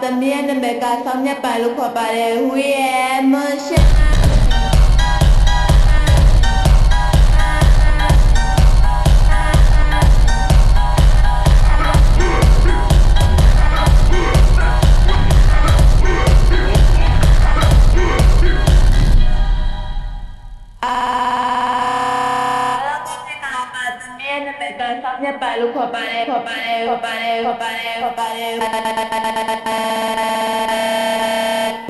သမီးရဲ့နာမည်ကဆောင်းမြတ်ပန်လို့ခေါ်ပါတယ်ဟူရဲ့မရှာဆောင်းမြတ်ပန်လို့ခေါ်ပါတယ်ဟ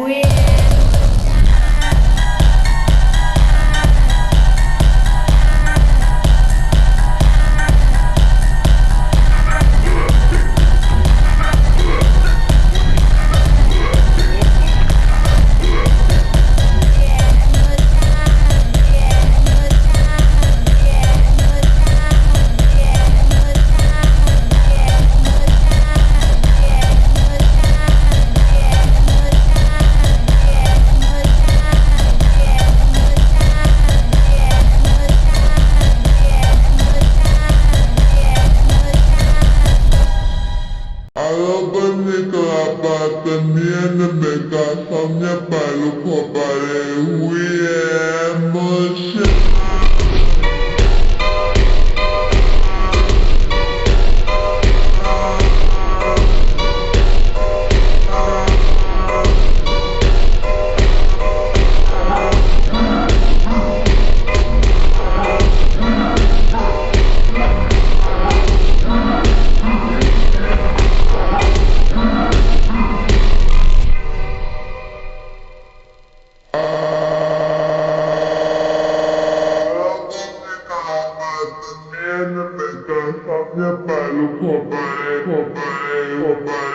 ူရဲ့También me casa mi palo para me palo